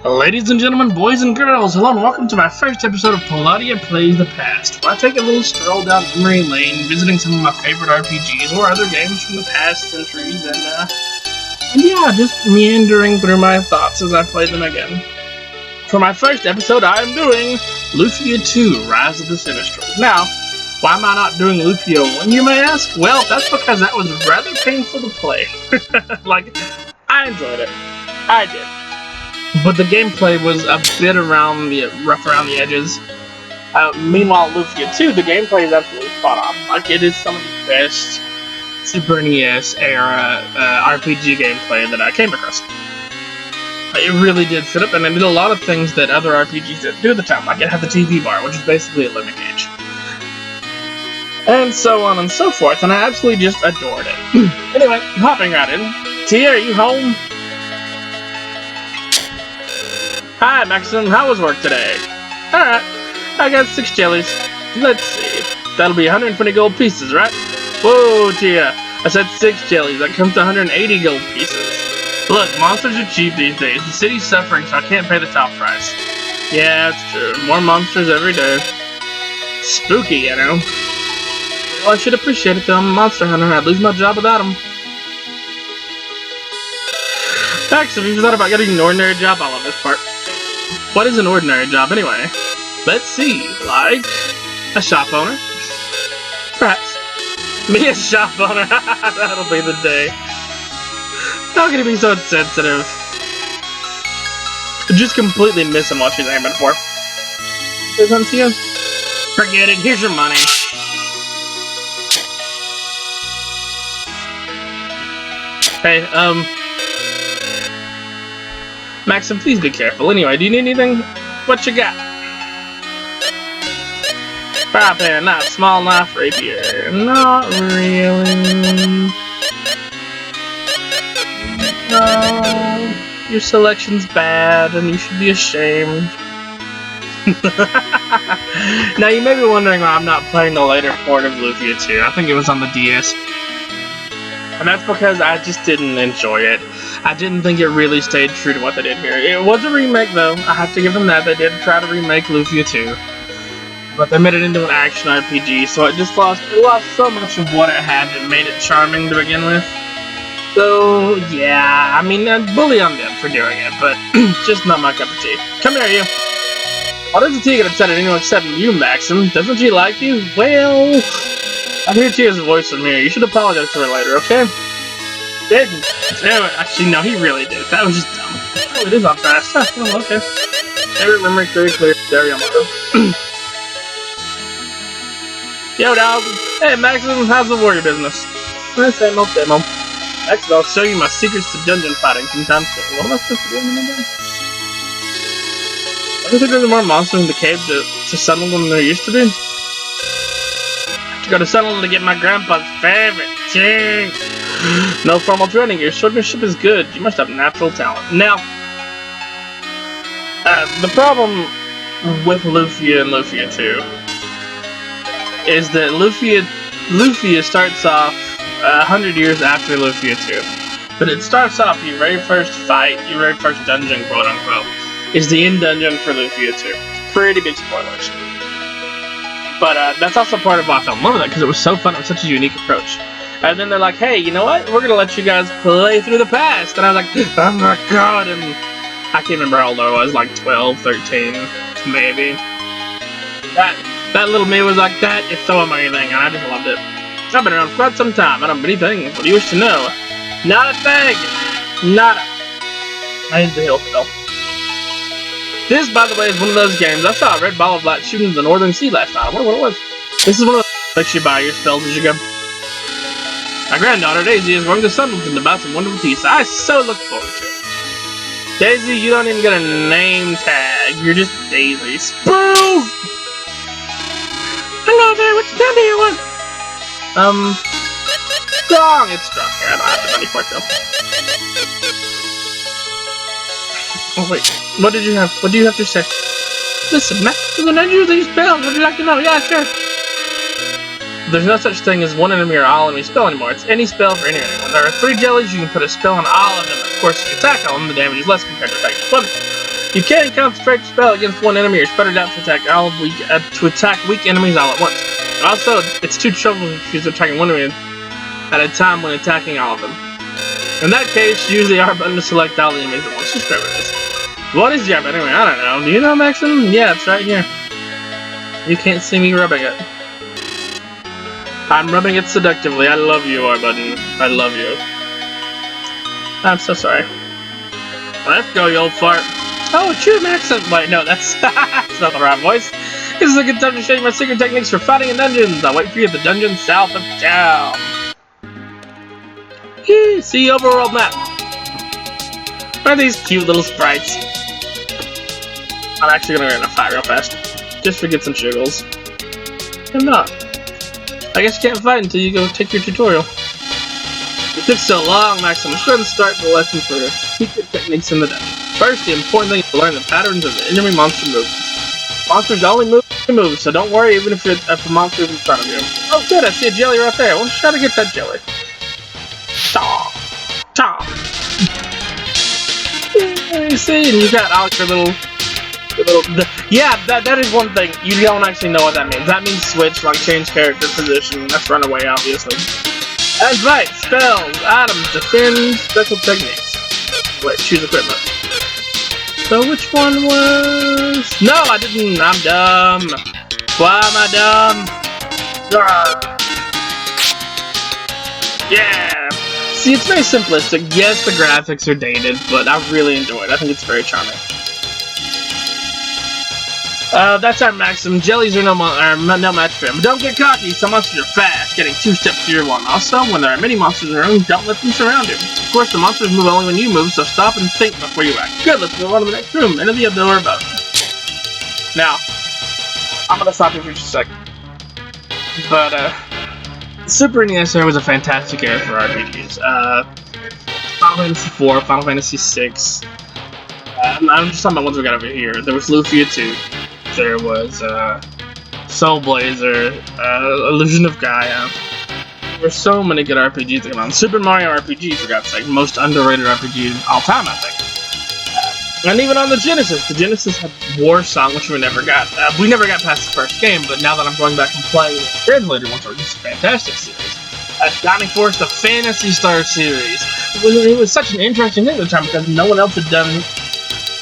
Ladies and gentlemen, boys and girls, hello and welcome to my first episode of Palladia Plays the Past, where I take a little stroll down memory lane, visiting some of my favorite RPGs or other games from the past centuries, and yeah, just meandering through my thoughts as I play them again. For my first episode, I am doing Lufia 2, Rise of the Sinistrals. Now, why am I not doing Lufia 1, you may ask? Well, that's because that was rather painful to play. I enjoyed it. I did. But the gameplay was a bit rough around the edges. Meanwhile, Lufia 2, the gameplay is absolutely spot on. It is some of the best Super NES era RPG gameplay that I came across. It really did fit up, and it did a lot of things that other RPGs didn't do at the time. Like it had the TV bar, which is basically a limit gauge. And so on and so forth, and I absolutely just adored it. Anyway, hopping right in. Tia, are you home? Hi, Maxim. How was work today? Alright, I got 6 jellies. Let's see. That'll be 120 gold pieces, right? Whoa, Tia. I said 6 jellies. That comes to 180 gold pieces. Look, monsters are cheap these days. The city's suffering, so I can't pay the top price. Yeah, it's true. More monsters every day. Spooky, you know. Well, I should appreciate it, though. I'm a monster hunter. I'd lose my job without them. Max, have you thought about getting an ordinary job? I love this part. What is an ordinary job, anyway? Let's see. Like a shop owner? Perhaps. Me a shop owner? That'll be the day. How can you be so insensitive? Just completely missing what she's aiming for. Is that to you? Forget it. Here's your money. Hey, Maxim, please be careful. Anyway, do you need anything? What you got? Fry pan, knife, small knife, rapier. Not really. No. Your selection's bad, and you should be ashamed. Now, you may be wondering why I'm not playing the later port of Lufia 2. I think it was on the DS. And that's because I just didn't enjoy it. I didn't think it really stayed true to what they did here. It was a remake, though. I have to give them that. They did try to remake Lufia 2. But they made it into an action RPG, so it lost so much of what it had that made it charming to begin with. So, yeah, I mean, bully on them for doing it, but just not my cup of tea. Come here, you. Why doesn't Tia get upset at anyone except you, Maxim? Doesn't she like you? Well, I hear Tia's voice from here. You should apologize to her later, okay? Didn't. Actually, no, he really did. That was just dumb. Oh, it is on fast. Huh, well, okay. Favorite memory, clear, there, Yamato. Yo, dog. Hey, Maxim, how's the warrior business? Same old. Next, I'll show you my secrets to dungeon fighting sometime soon. What am I supposed to do in the dungeon? I think there's more monsters in the cave to settle than there used to be. Go to Sunderland to get my grandpa's favorite tea. No formal training. Your swordsmanship is good. You must have natural talent. Now, the problem with Lufia and Lufia 2 is that Lufia starts off 100 years after Lufia 2. But it starts off, your very first fight, your very first dungeon, quote unquote, is the end dungeon for Lufia 2. Pretty big spoilers. But that's also part of why I fell in love with it, because it was so fun. It was such a unique approach. And then they're like, hey, you know what? We're going to let you guys play through the past. And I was like, oh my god. And I can't remember how old I was, like 12, 13, maybe. That little me was like, that is so amazing, and I just loved it. I've been around for quite some time. I don't know many things. What do you wish to know? Not a thing. Nada. I need the hill spell. This, by the way, is one of those games. I saw a red ball of light shooting in the northern sea last night. I wonder what it was. This is one of those makes you buy your spells as you go. My granddaughter, Daisy, is going to Sunderland to buy some wonderful tea, so I so look forward to it. Daisy, you don't even get a name tag. You're just Daisy. Spoof! Hello there, which gun do you want? Strong. It's strong. Here, I don't have the money for it, though. Oh, wait. What did you have? What do you have to say? Listen, Max, when I use these spells, would you like to know? Yeah, sure. There's no such thing as one enemy or all enemy spell anymore. It's any spell for any When there are 3 jellies, you can put a spell on all of them. Of course, if you attack all of them, the damage is less compared to effective weapons. You can't concentrate your spell against one enemy or spread it out to attack weak enemies all at once. Also, it's too troublesome if you're attacking one enemy at a time when attacking all of them. In that case, use the R button to select all the enemies at once. Just remember this. What is the R button anyway? I don't know. Do you know, Maxim? Yeah, it's right here. You can't see me rubbing it. I'm rubbing it seductively. I love you, R button. I love you. I'm so sorry. Let's go, you old fart. Oh, it's you, Maxim. Wait, no, that's not the right voice. This is a good time to show you my secret techniques for fighting in dungeons. I'll wait for you at the dungeon south of town. Yee, see overworld map. What are these cute little sprites? I'm actually gonna get in a fight real fast. Just to get some jiggles. I'm not. I guess you can't fight until you go take your tutorial. It took so long, Maxim. Let's go ahead and start the lesson for secret techniques in the dungeon. First, the important thing is to learn the patterns of the enemy monster movements. Monsters only move, so don't worry even if a monster is in front of you. Oh good, I see a jelly right there. Let's try to get that jelly. Ta! Ta! You see, and you got all your little... Yeah, that is one thing. You don't actually know what that means. That means switch, like change character position. That's run away, obviously. That's right. Spells, items, defend, special techniques. Wait, choose equipment. So which one was... No, I didn't. I'm dumb. Why am I dumb? Yeah. See, it's very simplistic. Yes, the graphics are dated, but I really enjoy it. I think it's very charming. That's our Maxim. Jellies are no match for him. But don't get cocky, some monsters are fast, getting 2 steps to your 1. Also, when there are many monsters around, don't let them surround you. Of course, the monsters move only when you move, so stop and think before you act. Good, let's move on to the next room. Enter the door above. Now, I'm gonna stop here for just a second. But, Super NES era was a fantastic era for RPGs. Final Fantasy IV, Final Fantasy VI. I'm just talking about ones we got over here. There was Lufia 2. There was Soul Blazer, Illusion of Gaia. There were so many good RPGs that came on. Super Mario RPG, for God's sake, most underrated RPG of all time, I think. And even on the Genesis had War Song, which we never got. We never got past the first game, but now that I'm going back and playing the translated ones, it's a fantastic series. Shining Force, the Phantasy Star series. It was such an interesting thing at the time because no one else had done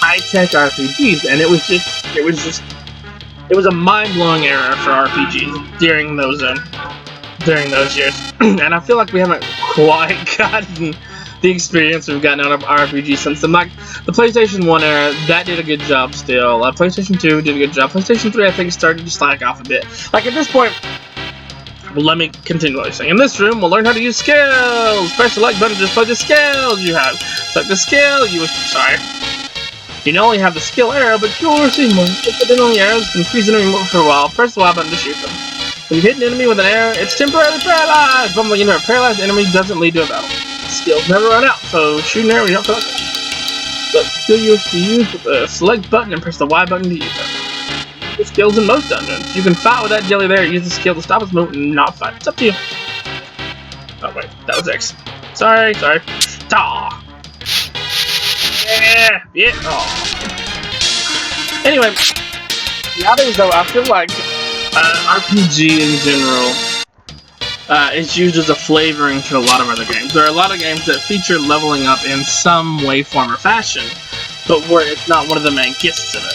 high-tech RPGs, and it was a mind-blowing era for RPGs during those years. And I feel like we haven't quite gotten the experience we've gotten out of RPG since then. Like, the PlayStation 1 era, that did a good job still. PlayStation 2 did a good job. PlayStation 3, I think, started to slack off a bit. Like, at this point, well, let me continue what I'm saying. In this room, we'll learn how to use skills! Press the like button to display the skills you have. Select the skill you wish to... Sorry. You not only have the skill arrow, but you'll receive more. If the enemy arrows can freeze an enemy for a while, press the Y button to shoot them. When you hit an enemy with an arrow, it's temporarily paralyzed! But when you know a paralyzed enemy doesn't lead to a battle. Skills never run out, so shoot an arrow when you don't feel like it. Select the skill you wish to use with the select button and press the Y button to use it. The skills in most dungeons. You can fight with that jelly there, use the skill to stop its movement and not fight. It's up to you. Oh wait, that was X. Sorry. Ta! Yeah. Oh. Anyway, nowadays though, I feel like RPG in general is used as a flavoring to a lot of other games. There are a lot of games that feature leveling up in some way, form, or fashion, but where it's not one of the main gifts of it.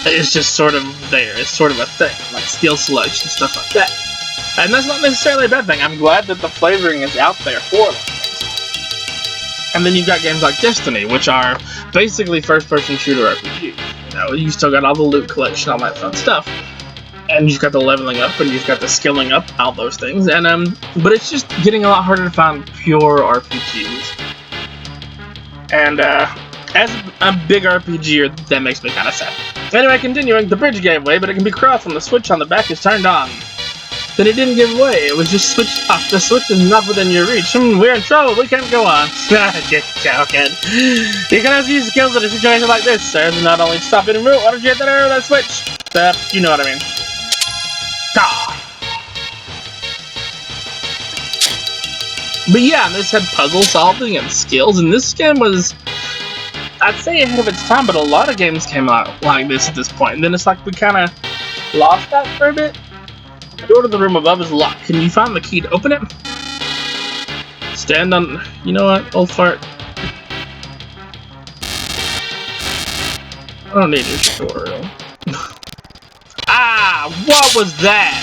It's just sort of there. It's sort of a thing, like skill selection, stuff like that. And that's not necessarily a bad thing. I'm glad that the flavoring is out there for them. And then you've got games like Destiny, which are basically first-person shooter RPGs. You know, you still got all the loot collection, all that fun stuff. And you've got the leveling up, and you've got the skilling up, all those things. And but it's just getting a lot harder to find pure RPGs. And as a big RPGer, that makes me kind of sad. Anyway, continuing, the bridge gave way, but it can be crossed when the switch on the back is turned on. Then it didn't give way, it was just switched off. The switch is not within your reach. We're in trouble, we can't go on. Just joking. You can also use skills in a situation like this, sir. To not only stop it and move, why don't you hit that arrow, that switch? You know what I mean. But yeah, this had puzzle solving and skills, and this game was I'd say ahead of its time, but a lot of games came out like this at this point. And then it's like we kind of lost that for a bit. The door to the room above is locked. Can you find the key to open it? Stand on... You know what? Old fart. I don't need your tutorial. Ah! What was that?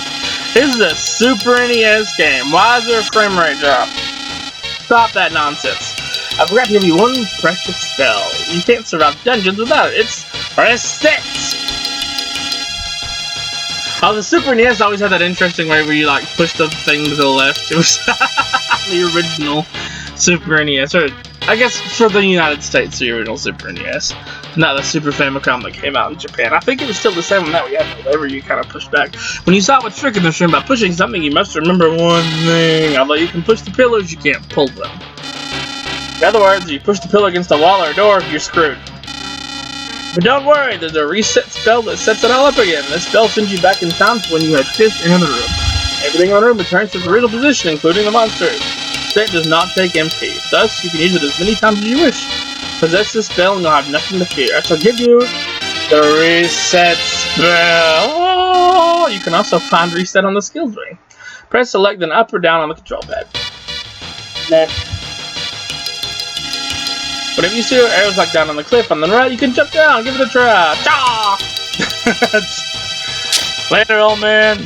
This is a Super NES game. Why is there a frame rate drop? Stop that nonsense. I forgot to give you one precious spell. You can't survive dungeons without it. It's press 6! Oh, the Super NES always had that interesting way where you like push the thing to the left. It was the original Super NES, or I guess for the United States, the original Super NES, not the Super Famicom that came out in Japan. I think it was still the same one that we had, whenever you kind of push back. When you saw what's trick in this room about pushing something, you must remember one thing. Although you can push the pillars, you can't pull them. In other words, if you push the pillar against a wall or a door, you're screwed. But don't worry, there's a reset spell that sets it all up again. This spell sends you back in time to when you had just entered the room. Everything in the room returns to its original position, including the monsters. State does not take MP. Thus, you can use it as many times as you wish. Possess this spell and you'll have nothing to fear. I shall give you the reset spell. You can also find reset on the skills ring. Press select then up or down on the control pad. Next. Whenever you see arrows like down on the cliff on the right, you can jump down, give it a try. Cha! Later, old man.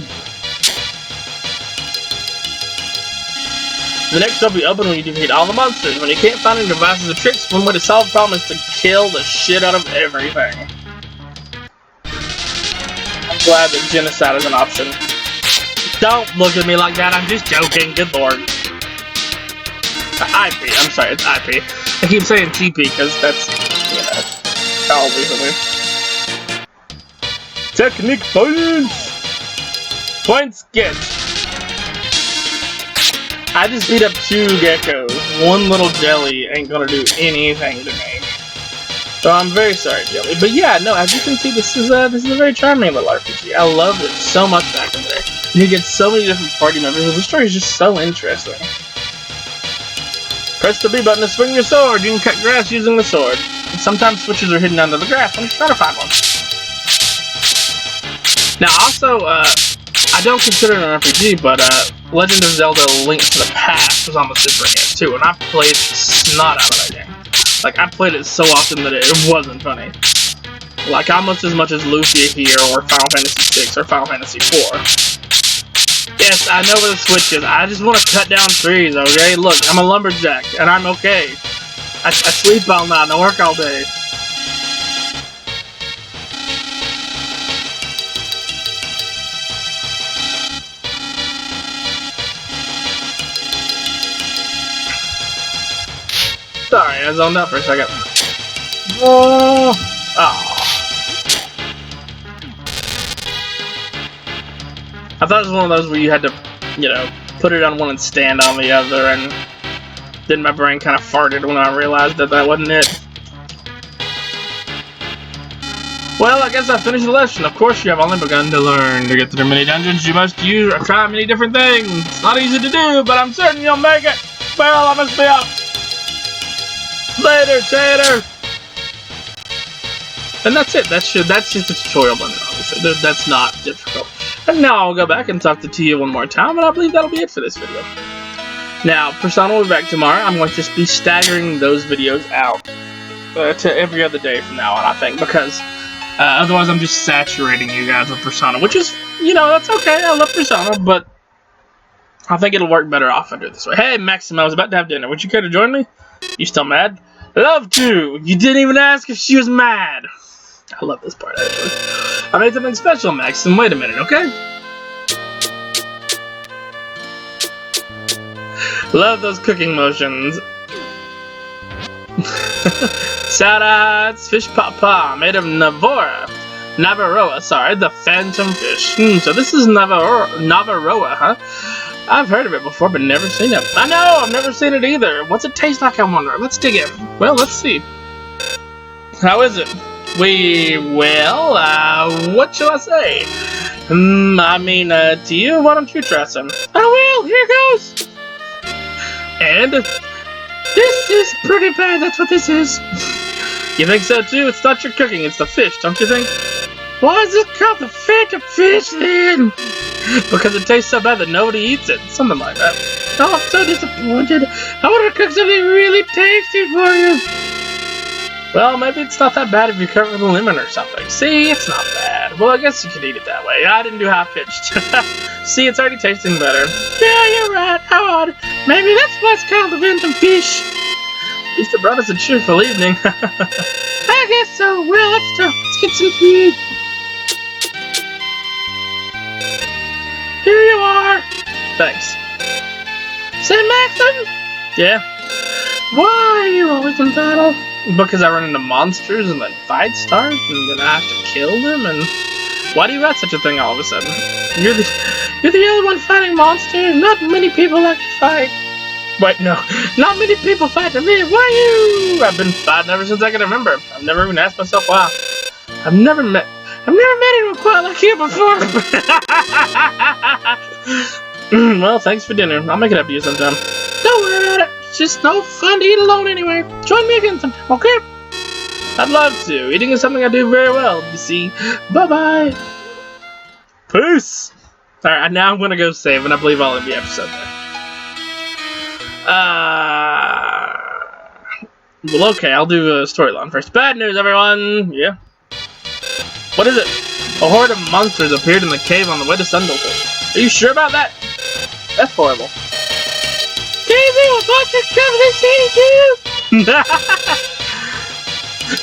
The next door will be open when you defeat all the monsters. When you can't find any devices or tricks, one way to solve the problem is to kill the shit out of everything. I'm glad that genocide is an option. Don't look at me like that, I'm just joking, good lord. IP, I'm sorry, it's IP. I keep saying TP because that's, you know, probably something. Technique points! Points get. I just beat up 2 geckos. One little jelly ain't gonna do anything to me. So I'm very sorry, Jelly. But yeah, no, as you can see, this is a very charming little RPG. I loved it so much back in the day. And you get so many different party members, and the story is just so interesting. Press the B button to swing your sword. You can cut grass using the sword. And sometimes switches are hidden under the grass when you try to find one. Now, also, I don't consider it an RPG, but Legend of Zelda Link to the Past was on the Super NES too, and I played snot out of that game. Like, I played it so often that it wasn't funny. Like, almost as much as Lufia here, or Final Fantasy VI, or Final Fantasy IV. Yes, I know where the switch is. I just want to cut down trees, okay? Look, I'm a lumberjack, and I'm okay. I sleep all night and I work all day. Sorry, I zoned out for a second. Oh. I thought it was one of those where you had to, you know, put it on one and stand on the other, and then my brain kind of farted when I realized that wasn't it. Well, I guess I finished the lesson. Of course, you have only begun to learn. To get through many dungeons, you must use or try many different things. It's not easy to do, but I'm certain you'll make it. Well, I must be up. Later, Tater. And that's it. That's just a tutorial done, obviously. That's not difficult. And now I'll go back and talk to Tia one more time, and I believe that'll be it for this video. Now, Persona will be back tomorrow. I'm going to just be staggering those videos out to every other day from now on, I think, because otherwise I'm just saturating you guys with Persona, which is, you know, that's okay. I love Persona, but I think it'll work better off if I do it this way. Hey, Maxim, I was about to have dinner. Would you care to join me? You still mad? Love to! You didn't even ask if she was mad! I love this part, actually. I made something special, Maxim. Wait a minute, okay? Love those cooking motions. Shoutouts, fish papa, made of Navarroa, sorry, the phantom fish. So this is Navarroa, huh? I've heard of it before, but never seen it. I know, I've never seen it either. What's it taste like, I wonder? Let's dig in. Well, let's see. How is it? What shall I say? I mean, to you, why don't you try some? I will, here goes! And this is pretty bad, that's what this is. You think so too? It's not your cooking, it's the fish, don't you think? Why is it called the fish then? Because it tastes so bad that nobody eats it. Something like that. Oh, I'm so disappointed. I want to cook something really tasty for you. Well, maybe it's not that bad if you cook it with a lemon or something. See, it's not bad. Well, I guess you could eat it that way. I didn't do half-pitched. See, it's already tasting better. Yeah, you're right. How odd. Maybe that's why it's called the Phantom Fish. At least it brought us a cheerful evening. I guess so. Well, let's get some food. Here you are. Thanks. St. Maxim? Yeah. Why are you always in battle? Because I run into monsters and then fights start and then I have to kill them and... Why do you write such a thing all of a sudden? You're the only one fighting monsters. Not many people like to fight. Wait, no. Not many people fight to me. Why you? I've been fighting ever since I can remember. I've never even asked myself why. I've never met anyone quite like you before. Well, thanks for dinner. I'll make it up to you sometime. Don't worry about it. It's just no fun to eat alone anyway. Join me again sometime, okay? I'd love to. Eating is something I do very well, you see. Bye-bye. Peace. Alright, now I'm going to go save, and I believe I'll end the episode there. Well, okay, I'll do a storyline first. Bad news, everyone. Yeah. What is it? A horde of monsters appeared in the cave on the way to Sundleton. Are you sure about that? That's horrible. Casey, will monsters come to the city too?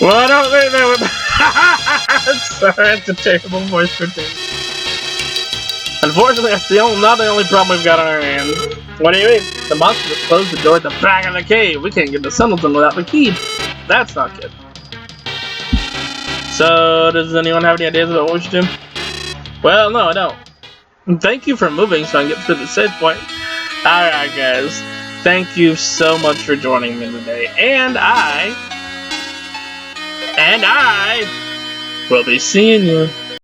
Well, I don't think they would. Sorry, that's a terrible voice for me. Unfortunately, that's not the only problem we've got on our hands. What do you mean? The monsters have closed the door at the back of the cave. We can't get to Sundleton without the key. That's not good. So, does anyone have any ideas about what we should do? Well, no, I don't. Thank you for moving so I can get through the safe point. Alright, guys. Thank you so much for joining me today. And I will be seeing you